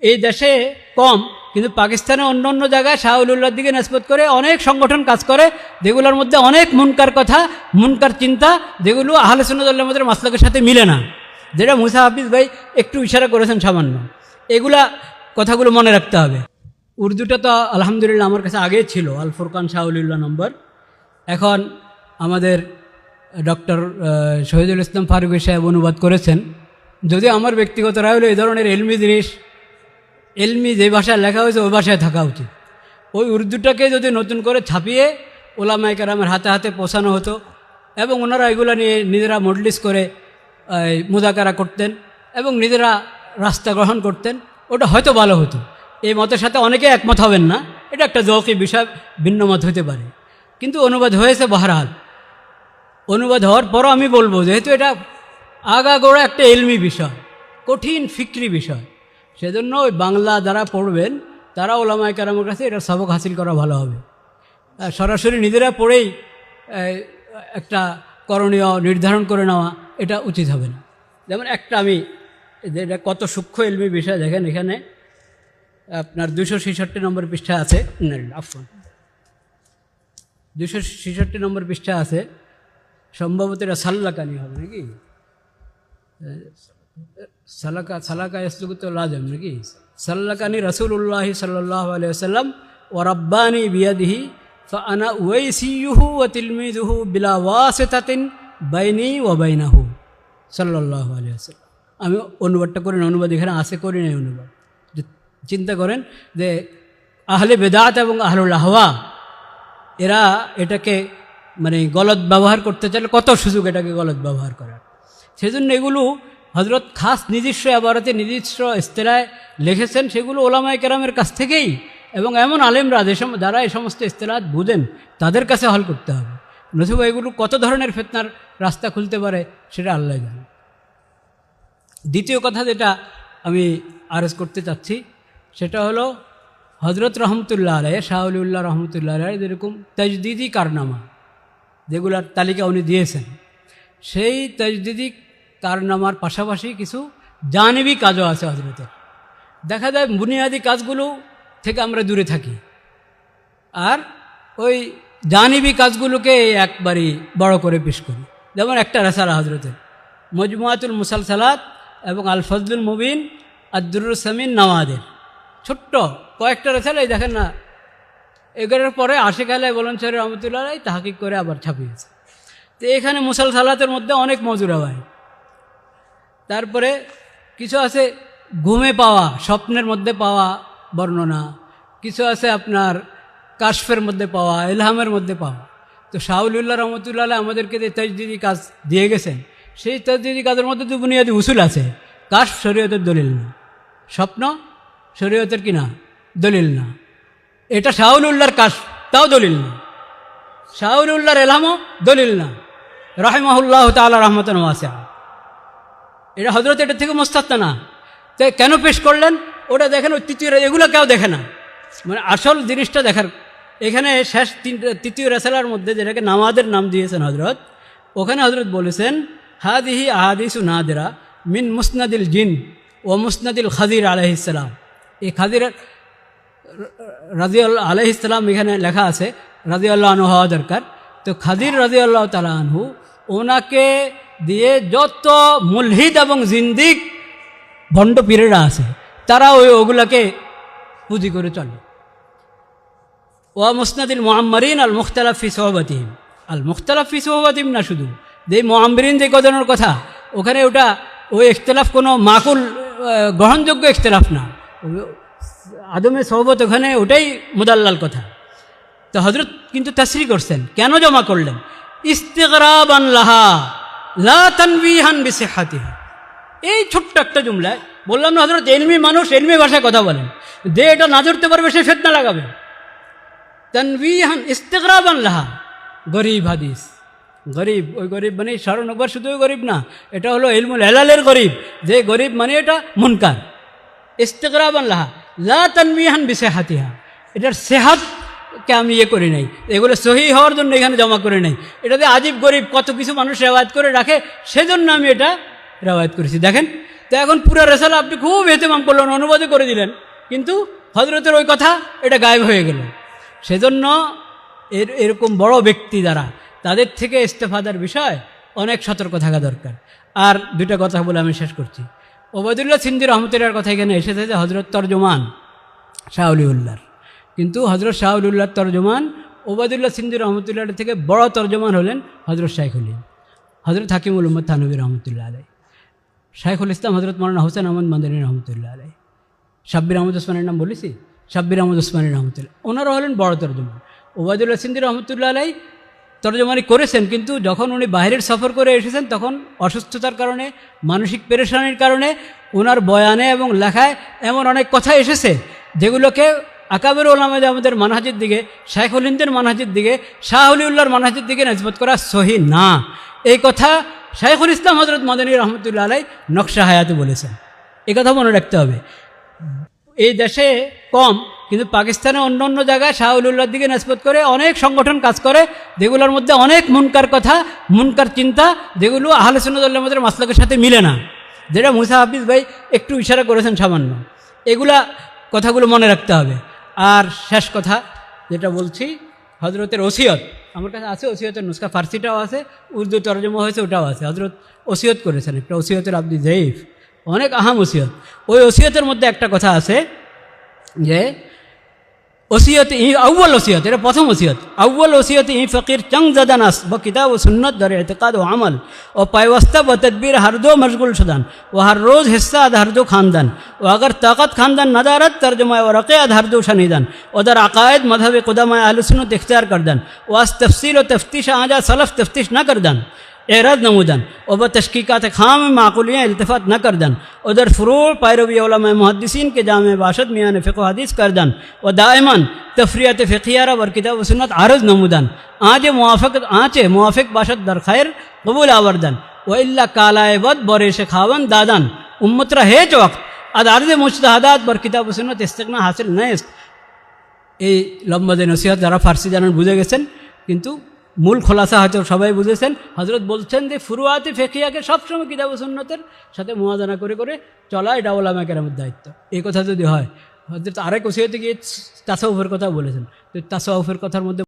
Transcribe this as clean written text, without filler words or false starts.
এই দেশে কম, কিন্তু পাকিস্তানে অন্য অন্য জায়গায় শাহ ওলিউল্লাহর দিকে নিসবত করে অনেক সংগঠন কাজ করে, যেগুলোর মধ্যে অনেক মুনকার কথা, মুনকার চিন্তা, যেগুলো আহলে সুন্নাত ওয়াল জামাতের মাসলাকের সাথে মিলে না, যেটা মুসা হাফিজ ভাই একটু ইশারা করেছেন সামান্য। এগুলা কথাগুলো মনে রাখতে হবে। উর্দুটা তো আলহামদুলিল্লাহ আমার কাছে আগেই ছিল, আল ফুরকান শাহ ওলিউল্লাহ নম্বর। এখন আমাদের ডক্টর শহীদুল ইসলাম ফারুকী সাহেব অনুবাদ করেছেন। যদি আমার ব্যক্তিগত রায় হলো এই ধরনের এলমি জিনিস, এলমি যে ভাষায় লেখা হয়েছে ওই ভাষায় থাকা উচিত। ওই উর্দুটাকে যদি নতুন করে ছাপিয়ে ওলামায়ে কেরামের হাতে হাতে পৌঁছানো হতো, এবং ওনারা এগুলো নিয়ে নিজেরা মজলিস করে মুযাকারা করতেন এবং নিজেরা রাস্তা গ্রহণ করতেন, ওটা হয়তো ভালো হতো। এই মতের সাথে অনেকে একমত হবেন না, এটা একটা যৌক্তিক বিষয়, ভিন্ন মত হতে পারে। কিন্তু অনুবাদ হয়েছে বহরহাল। অনুবাদ হওয়ার পরও আমি বলবো, যেহেতু এটা আগাগোড়া একটা এলমি বিষয়, কঠিন ফিক্রি বিষয়, সেজন্য ওই বাংলা যারা পড়বেন তারা ওলামায়ে কেরামের কাছে এটা সবক হাসিল করা ভালো হবে। সরাসরি নিজেরা পড়েই একটা করণীয় নির্ধারণ করে নেওয়া এটা উচিত হবে না। যেমন একটা আমি এটা কত সূক্ষ্ম এলমি বিষয় দেখেন, এখানে আপনার 266 নম্বর পৃষ্ঠা আছে, আফওয়ান 266 নম্বর পৃষ্ঠা আছে, সম্ভবত এটা সাল্লাকানি হবে নাকি, সালাকা ইসলুকুত লাজম নাকি, সাল্লাকানি রাসূলুল্লাহ সাল্লাল্লাহু আলাইহি ওয়াসাল্লাম ওয়া রাব্বানি বিয়াদিহি ফাআনা ওয়াইসিয়ুহু ওয়া তিলমিযুহু বিলা ওয়াসিতাতিন বাইনি ওয়া বাইনাহু সাল্লাল্লাহু আলাইহি ওয়াসাল্লাম। আমি অনুবাদটা করি না, অনুবাদ এখানে আছে, করি নাই অনুবাদ। চিন্তা করেন যে আহলে বেদাত এবং আহলুল আহওয়া এরা এটাকে মানে গলত ব্যবহার করতে চাইলে কত সুযোগ এটাকে গলত ব্যবহার করার। সেজন্য এগুলো হযরত খাস নিজস্ব আবারতে নিজস্ব ইস্তেলায় লিখেছেন, সেগুলো ওলামায়ে কেরামের কাছ থেকেই, এবং এমন আলেমরা যারা এই সমস্ত ইস্তেলাহাত বুঝেন তাদের কাছে হল করতে হবে। নতুবা এগুলো কত ধরনের ফিতনার রাস্তা খুলতে পারে সেটা আল্লাহ জানে। দ্বিতীয় কথা যেটা আমি আরজ করতে চাচ্ছি সেটা হলো হযরত রহমতুল্লাহ আলাইহি, শাহ ওলিউল্লাহ রহমতুল্লাহ আলাইহি যেরকম তাজদিদি কারনামা যেগুলার তালিকা উনি দিয়েছেন, সেই তাজদিদি কারনামার পাশাপাশি কিছু জানিবি কাজও আছে হযরতের। দেখা যায় বুনিয়াদি কাজগুলো থেকে আমরা দূরে থাকি, আর ওই জানিবি কাজগুলোকে একবারই বড় করে পেশ করি। যেমন একটা রেসালা হযরতের মজমুআতুল মুসালসালাত এবং আল ফজলুল মুবিন আদ-দুররুস সামিন নওয়াদের, ছোট্ট কয়েকটা রেসালা, এই দেখেন না, এগারের পরে আশিক আলাই বলনসারী রহমতুল্লাহ আলাইহি তাহকিক করে আবার ছাপিয়েছে। তো এখানে মুসালসালাতের মধ্যে অনেক মজুরা হয়। তারপরে কিছু আছে ঘুমে পাওয়া, স্বপ্নের মধ্যে পাওয়া বর্ণনা, কিছু আছে আপনার কাশফের মধ্যে পাওয়া, ইলহামের মধ্যে পাওয়া। তো শাহ ওলিউল্লাহ রহমতুল্লাহ আলাইহি আমাদেরকে যে তাজদিদি কাজ দিয়ে গেছেন, সেই তাজদিদি কাজের মধ্যে তো বুনিয়াদি উসুল আছে। কাশফ শরীয়তের দলিল না, স্বপ্ন শরীয়তের কিনা দলিল না। এটা শাহ ওলিউল্লাহর কাশফ, তাও দলিল না। শাহ ওলিউল্লাহর ইলহামও দলিল না, রাহিমাহুল্লাহ তাআলা রাহমাতান ওয়াসিআ। এটা হযরত এটা থেকে মুস্তাথনা না। তো কেন পেশ করলেন ওটা দেখেন, ওই তৃতীয়, এগুলো কেউ দেখে না। মানে আসল জিনিসটা দেখার, এখানে শেষ তৃতীয় রেসালার মধ্যে যেটাকে নামাজের নাম দিয়েছেন হযরত, ওখানে হযরত বলেছেন হাদিহি আহাদিসু নাদিরা মিন মুসনাদিল জিন ও মুসনাদিল খাদির আলাইহিস সালাম। এই খাদির রাদিয়াল্লাহু আলাইহিস সালাম এখানে লেখা আছে, রাদিয়াল্লাহু আনহু হওয়া দরকার। তো খাদির রাদিয়াল্লাহু তাআলা আনহু, ওনাকে দিয়ে যত মুলহিদ এবং জিন্দিক ভণ্ড পীরেরা আছে তারা ওগুলাকে পুঁজি করে চলে। ওয়া মুসনাদিল মুআম্মারিন আল মুখতালাফ ফি সুহবাতিহিম, আল মুখতালাফ ফি সুহবাতিহিম না, শুধু যে মুআম্মারিন যে কজনের কথা, ওখানে ওটা ওই ইখতিলাফ কোনো মাকুল গ্রহণযোগ্য ইখতিলাফ না, আদমে সোহবত ওখানে ওটাই মুদাল্লাল কথা। তো হযরত কিন্তু তাসরিহ করছেন, কেন জমা করলেন? ইস্তিগরাবান লাহা লা তানবিহান বিসিহাতিহা। এই ছোট্ট একটা জুমলায় বললাম না, হযরত ইলমি মানুষ, ইলমি ভাষায় কথা বলেন, যে এটা না ধরতে পারবে সে ফিতনা লাগাবে। তানবিহান ইস্তিগরাবান লাহা, গরিব হাদিস, গরিব, ওই গরিব মানে শারনকবার শুধু ওই গরিব না, এটা হলো ইলমুল হেলালের গরিব, যে গরিব মানে এটা মুনকার। ইস্তিগরাবান লাহা লা তানবিহান বিসিহাতিহা, এটার সেহাতকে আমি করি নাই, এগুলো সহি হওয়ার জন্য এখানে জমা করে নাই। এটাতে আজীব গরিব কত কিছু মানুষ রেওয়ায়ত করে রাখে, সেজন্য আমি এটা রেওয়ায়ত করেছি। দেখেন তো এখন পুরো রেসালা আপনি খুব এহতেমাম করলেন, অনুবাদও করে দিলেন, কিন্তু হজরতের ওই কথা এটা গায়েব হয়ে গেল। সেজন্য এরকম বড় ব্যক্তি যারা, তাদের থেকে ইস্তেফাদার বিষয় অনেক সতর্ক থাকা দরকার। আর দুইটা কথা বলে আমি শেষ করছি। ওবায়দুল্লাহ সিন্দি রহমতুল্লাহর কথা এখানে এসেছে যে হজরত তর্জমান শাহ অলিউল্লাহর, কিন্তু হজরত শাহ অলিউল্লাহর তর্জমান ওবায়দুল্লাহ সিন্দি রহমতুল্লাহর থেকে বড় তর্জমান হলেন হজরত শাইখুল হজরত হাকিমুল উম্মত থানভী রহমতুল্লাহ আলাই, শাইখুল ইসলাম হজরত মৌলানা হোসেন আহমদ মাদানী রহমতুল্লাহ আলাই, শাব্বির আহমদ ওসমানের নাম বলেছি, শাব্বির আহমদ ওসমানী রহমতুল্লাহ, ওনারা হলেন বড় তর্জমান। ওবায়দুল্লাহ সিন্দি রহমতুল্লাহ আলাই তর্জমানি করেছেন, কিন্তু যখন উনি বাইরের সফর করে এসেছেন তখন অসুস্থতার কারণে, মানসিক পেরেশানির কারণে ওনার বয়ানে এবং লেখায় এমন অনেক কথা এসেছে যেগুলোকে আকাবের ওলামায়ে আমাদের মানহাজের দিকে, শাইখুল হিন্দের মানহাজের দিকে, শাহ অলিউল্লাহর মানহাজের দিকে নিসবত করা সহি না। এই কথা শাইখুল ইসলাম হজরত মাদানী রহমতুল্লাহ আলাই নকশা হায়াতে বলেছেন। এই কথা মনে রাখতে হবে। এই দেশে কম, কিন্তু পাকিস্তানে অন্য অন্য জায়গায় শাহ অলিউল্লাহর দিকে নিসবত করে অনেক সংগঠন কাজ করে, যেগুলোর মধ্যে অনেক মুনকার কথা, মুনকার চিন্তা, যেগুলো আহলে সুন্নাত ওয়াল জামাতের মাসলাকের সাথে মিলে না, যেটা মুসা হাফিজ ভাই একটু ইশারা করেছেন সামান্য। এগুলা কথাগুলো মনে রাখতে হবে। আর শেষ কথা যেটা বলছি, হজরতের ওসিয়ত আমার কাছে আছে, ওসিয়তের নুসখা ফার্সিটাও আছে, উর্দু তরজমা হয়েছে, ওটাও আছে। হজরত ওসিয়ত করেছেন একটা, ওসিয়তের আব্দি জয়ীফ, অনেক আহাম ওসিয়ত। ওই ওসিয়তের মধ্যে একটা কথা আছে যে ওসিয়ত আউ্বাল ওসিয়ত, এটা প্রথম ওসিয়ত, আউ্বাল ওসিয়ত ফকির চং জাদানাস ব কিতাব ও সুন্নত দর এতকাদ ও আমল ও পায়ওয়াস্তা ব তদবির हर दो मशगुल शुदान व हर रोज़ हिस्सा अद हर दो खानदान व अगर ताकत खानदान नदारत तर्जुमा व रक़े अद हर दो शनीदान उधर अकायद मजहब क़ुदमा अहले सुन्नत इख्तियार करदान व अस तफसील व तफ्तीश आजा सलफ तफ्तीश न करदान एराज नमूदान और ब तशकीकात खाम माकूलियाँ इल्तफ़ात न करदान उधर फ़ुरूर पैरवी उलमा मुहद्दिसीन के जामे बाशद मियाँ ने फ़िक़्ह हदीस करदान व दाइमन तफरियत फ़िक़ियारा वर किताब व सुन्नत आरज़ नमूदान आँचे मुआफ़िक बाशद दर खैर कबूल आवर्दन व इल्ला कालाए बद बरे शेखावन दादान उम्मतरा हेज वक्त अद अर्ज़ मुज्तहदात वर किताब व सुन्नत इस्तिग़ना हासिल नयस्त। এই লম্বা যে নসিহত যারা ফার্সি জানেন বুঝে গেছেন, কিন্তু মূল খোলাসা হয়তো সবাই বুঝেছেন। হজরত বলছেন যে ফুরুয়াতে ফিকহিয়াকে সবসময় কিতাব ও সুন্নতের সাথে মুওয়াজানা করে করে চলা, এটা উলামায়ে কেরামের দায়িত্ব। এই কথা যদি হয়, হজরত আরেক ওসিয়তে গিয়ে তাসাউফের কথা বলেছেন, তো তাসাউফের কথার মধ্যে